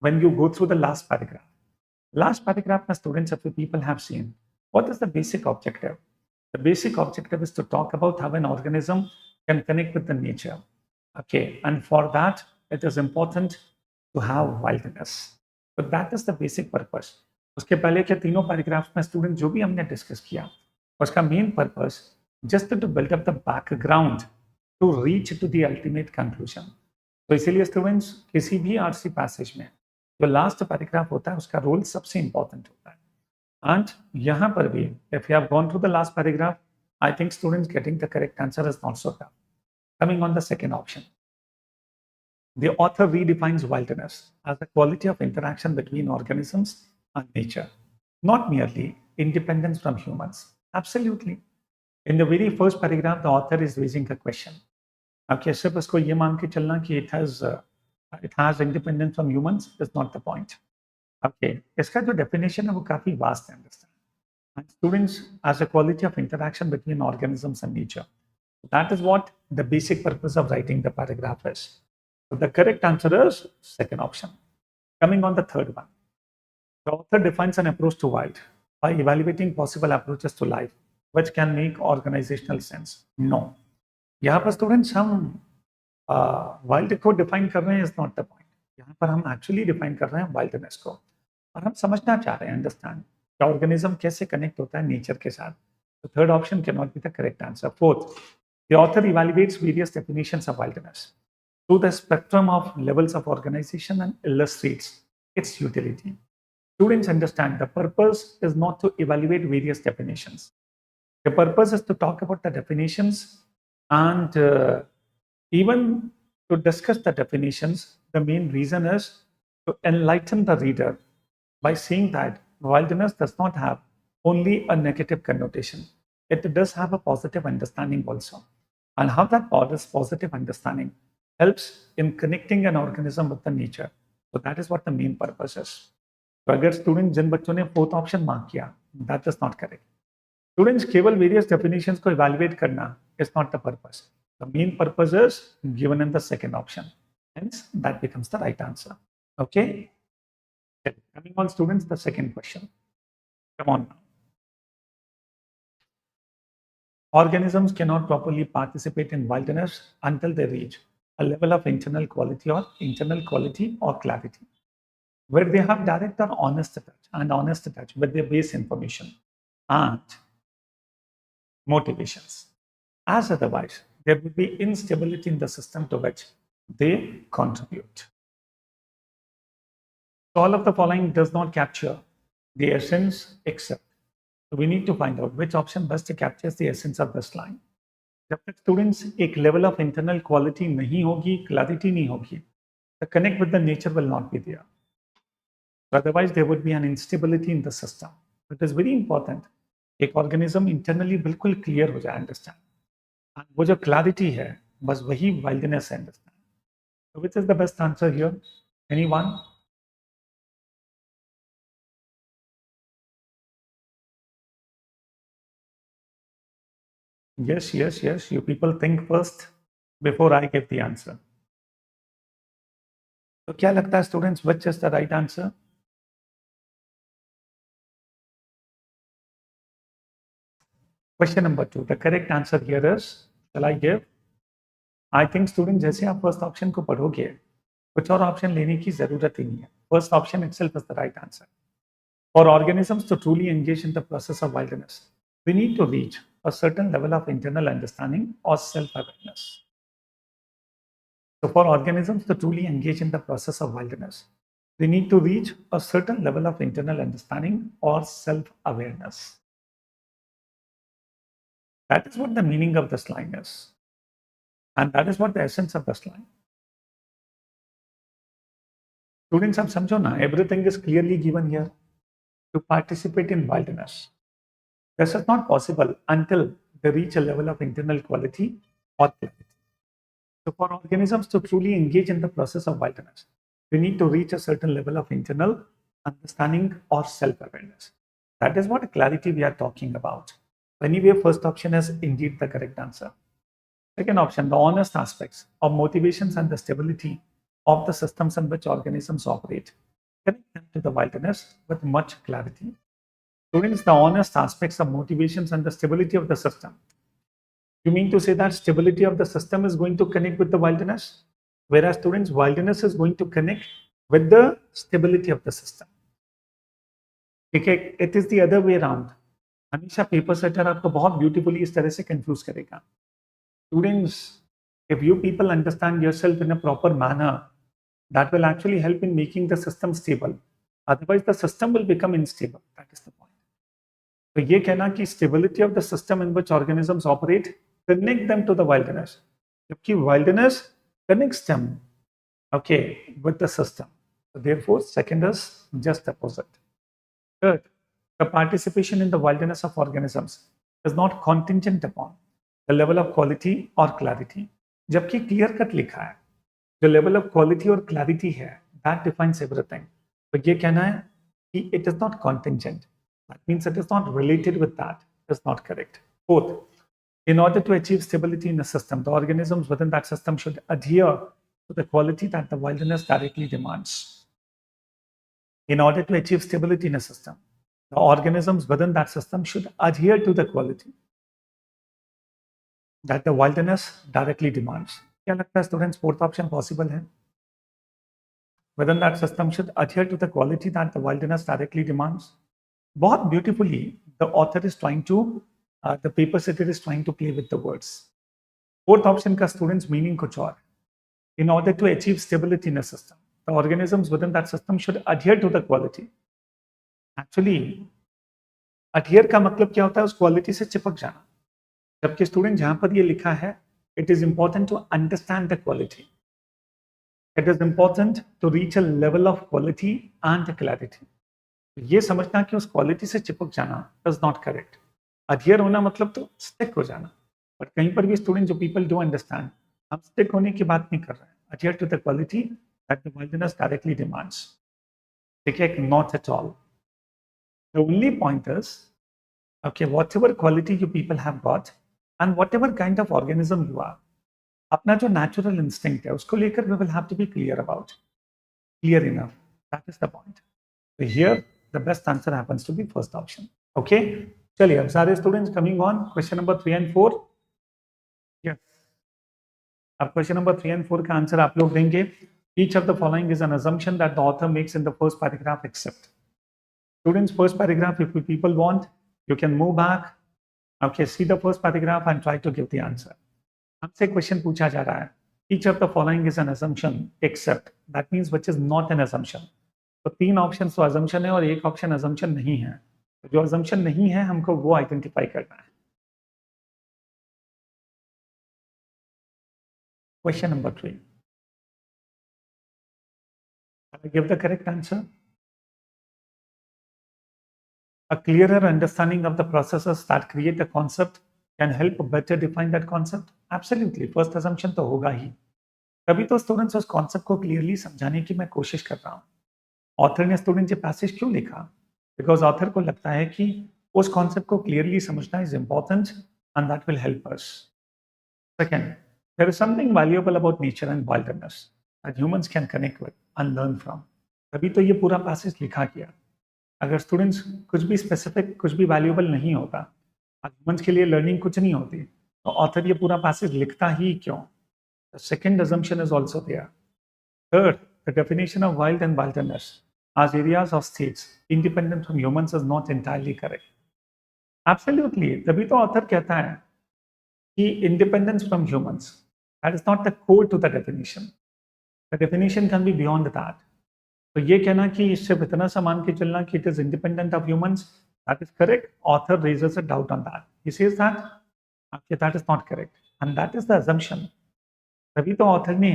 when you go through the last paragraph. Last paragraph में students of people have seen what is the basic objective. The basic objective is to talk about how an organism can connect with the nature. Okay, and for that, it is important to have wilderness. So that is the basic purpose. उसके पहले के तीनों paragraphs में student जो भी हमने discuss किया, उसका main purpose just to build up the background to reach to the ultimate conclusion. तो इसीलिए स्टूडेंट्स किसी भी आरसी पैसेज में जो लास्ट पैराग्राफ होता है उसका रोल सबसे इंपॉर्टेंट होता है। And यहाँ पर भी, if you have gone through the last paragraph, I think students getting the correct answer is not so tough. Coming on the second option, the author redefines wilderness as a quality of interaction between organisms and nature, not merely independence from humans. Absolutely. In the very first paragraph, the author is raising a question. Okay, सिर्फ इसको ये मान के चलना कि it has independence from humans is not the point. Okay, इसका जो definition है वो काफी वास्ट है। Understand students as a quality of interaction between organisms and nature. That is what the basic purpose of writing the paragraph is. So the correct answer is second option. Coming on the third one. The author defines an approach to wild by evaluating possible approaches to life, which can make organizational sense. No. यहाँ पर students हम wild को define कर रहे हैं is not the point. यहाँ पर हम एक्चुअली डिफाइन कर रहे हैं वाइल्डनेस को और हम समझना चाह रहे हैं अंडरस्टैंड कि ऑर्गेनिज्म कैसे कनेक्ट होता है नेचर के साथ. तो third option can not be the correct answer. Fourth, the author evaluates various definitions of wildness through the spectrum of levels of organization and illustrates its utility. Students understand the purpose is not to evaluate various definitions. The purpose is to talk about the definitions and even to discuss the definitions. The main reason is to enlighten the reader by saying that wilderness does not have only a negative connotation. It does have a positive understanding also. And how that positive understanding helps in connecting an organism with the nature. So that is what the main purpose is. तो अगर student जिन बच्चों ने fourth option mark किया, that is not correct. Students केवल various definitions को evaluate करना is not the purpose. The main purpose is given in the second option. Hence, that becomes the right answer. Okay? Coming on, students, the second question. Come on now. Organisms cannot properly participate in wilderness until they reach a level of internal quality or clarity, where they have direct or honest touch with their base information and motivations. As otherwise, there will be instability in the system to which they contribute. So all of the following does not capture the essence except. So we need to find out which option best captures the essence of this line. जब तक students एक level of internal quality नहीं होगी, clarity नहीं होगी, the connect with the nature will not be there. Otherwise there would be an instability in the system. It is very important एक organism internally बिल्कुल clear हो जाए, understand. वो जो क्लैरिटी है बस वही वाइल्डनेस है, understand. So which is the best answer here? Anyone? Yes. You people think first before I give the answer. तो क्या लगता है students, which is the right answer? Question number 2. The correct answer here is, shall I give? I think student जैसे आप first option को पढ़ोगे कुछ और ऑप्शन लेने की जरूरत ही नहीं है. First option itself is the right answer. For organisms to truly engage in the process of wilderness, we need to reach a certain level of internal understanding or self-awareness. So for organisms to truly engage in the process of wilderness, they need to reach a certain level of internal understanding or self-awareness. That is what the meaning of this line is. And that is what the essence of this line. Students, अब समझो ना, everything is clearly given here. To participate in wilderness, this is not possible until they reach a level of internal quality or clarity. So for organisms to truly engage in the process of wilderness, they need to reach a certain level of internal understanding or self-awareness. That is what clarity we are talking about. Anyway, first option is indeed the correct answer. Second option, the honest aspects of motivations and the stability of the systems in which organisms operate connect them to the wilderness with much clarity. Students, the honest aspects of motivations and the stability of the system. You mean to say that stability of the system is going to connect with the wilderness? Whereas students, wilderness is going to connect with the stability of the system. Okay, it is the other way around. हमेशा paper setter आपको बहुत beautifully इस तरह से confuse करेगा. Students, if you people understand yourself in a proper manner, that will actually help in making the system stable. Otherwise, the system will become unstable. That is the point. So, ये कहना कि stability of the system in which organisms operate connect them to the wilderness. जबकि wilderness connects them, okay, with the system. So, therefore, second is just opposite. Third, the participation in the wilderness of organisms is not contingent upon the level of quality or clarity. जबकि clear cut लिखा है, the level of quality or clarity है, that defines everything. तो ये कहना है कि it is not contingent. That means it is not related with that. It is not correct. Fourth, In order to achieve stability in a system, the organisms within that system should adhere to the quality that the wilderness directly demands. In order to achieve stability in a system, the organisms within that system should adhere to the quality that the wilderness directly demands. क्या लगता है students, fourth option possible है? Within that system should adhere to the quality that the wilderness directly demands. बहुत beautifully the author is trying to, the paper setter is trying to play with the words. Fourth option का students meaning कुछ और. In order to achieve stability in a system, the organisms within that system should adhere to the quality. Actually, adhere का मतलब क्या होता है? उस quality से चिपक जाना. जबकि स्टूडेंट जहां पर ये लिखा है, it is important to understand the quality. It is important to reach a level of quality and clarity. ये समझना कि उस क्वालिटी से चिपक जाना इज नॉट करेक्ट. अडियर होना मतलब तो स्टिक हो जाना. बट कहीं पर भी स्टूडेंट, जो पीपल डू अंडरस्टैंड, हम स्टिक होने की बात नहीं कर रहे हैं. Adhere to the quality that the wilderness directly demands. ठीक है, not at all. The only point is, okay, whatever quality you people have got and whatever kind of organism you are, अपना जो natural instinct है उसको लेकर we will have to be clear about. Clear enough. That is the point. So here the best answer happens to be first option. Okay, चलिए अब सारे students coming on question number 3 and 4. Yes. अब question number 3 and 4 का answer आप लोग देंगे. Each of the following is an assumption that the author makes in the first paragraph except. Students, first paragraph, if people want, you can move back. Okay, see the first paragraph and try to give the answer. हमसे question पूछा जा रहा है. Each of the following is an assumption except. That means which is not an assumption. तो तीन option तो assumption है और एक ऑप्शन assumption नहीं है. तो जो assumption नहीं है हमको वो आइडेंटिफाई करना है. Question number 3. Can I give the correct answer? A clearer understanding of the processes that create a concept can help better define that concept. Absolutely, first assumption तो होगा ही. तभी तो स्टूडेंट्स उस कॉन्सेप्ट को क्लियरली समझाने की मैं कोशिश कर रहा हूँ. ऑथर ने स्टूडेंट ये पैसेज क्यों लिखा? बिकॉज ऑथर को लगता है कि उस कॉन्सेप्ट को क्लियरली समझना is important and that will help us. Second, there is something valuable about nature and wildness that humans can connect with and learn from. तभी तो ये पूरा पैसेज लिखा गया. अगर स्टूडेंट्स कुछ भी स्पेसिफिक, कुछ भी वैल्यूएबल नहीं होता, ह्यूमंस के लिए लर्निंग कुछ नहीं होती, तो ऑथर ये पूरा पैसेज लिखता ही क्यों? The second assumption is also there. Third, the definition of wild and wilderness as areas of states independent from humans is not entirely correct. Absolutely. तभी तो author कहता है कि independence from humans. That is not the core to the definition. The definition can be beyond that. तो ये कहना कि सिर्फ इतना सा मान के चलना कि it is independent of humans, that is correct. Author raises a doubt on that. He says that okay, that is not correct. And that is the assumption. तभी तो ऑथर ने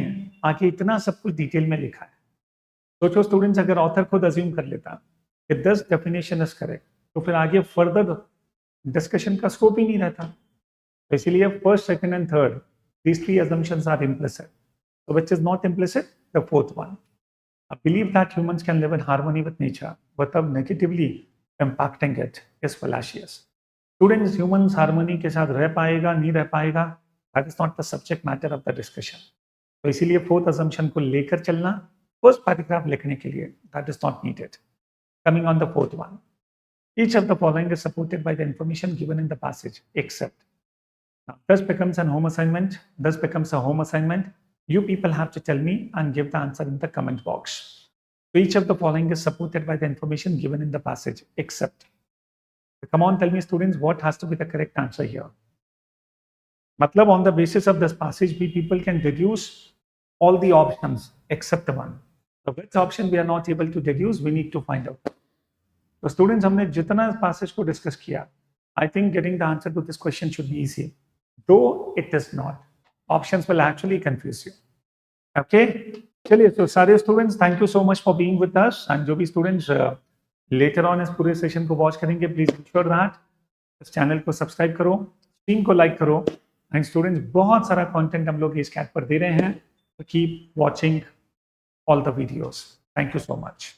आके इतना सब कुछ डिटेल में लिखा है. सोचो स्टूडेंट्स, अगर ऑथर खुद अज्यूम कर लेता कि दिस डेफिनेशन इज करेक्ट, तो फिर आगे फर्दर डिस्कशन का स्कोप ही नहीं रहता. तो इसीलिए first, second and third, these three assumptions are implicit. So which is not implicit? The fourth one. A belief that humans can live in harmony with nature without negatively impacting it is fallacious. Students, humans harmony के साथ रह पाएगा, नहीं रह पाएगा, that is not the subject matter of the discussion. तो इसीलिए fourth assumption को लेकर चलना first paragraph लिखने के लिए that is not needed. Coming on the fourth one, each of the following is supported by the information given in the passage except. Now this becomes an home assignment. This becomes a home assignment. You people have to tell me and give the answer in the comment box. So each of the following is supported by the information given in the passage except. So come on, tell me students, what has to be the correct answer here? मतलब on the basis of this passage, we people can deduce all the options except one. So which option we are not able to deduce, we need to find out. So students, हमने जितना इस passage को discuss किया, I think getting the answer to this question should be easy. Though it is not. Options will actually confuse you. Okay? चलिए, तो सारे students, thank you so much for being with us. And जो भी students later on इस पूरे session को watch करेंगे, please ensure that इस channel को subscribe करो, stream को like करो. And students, बहुत सारा content हम लोग इस chat पर दे रहे हैं. So keep watching all the videos. Thank you so much.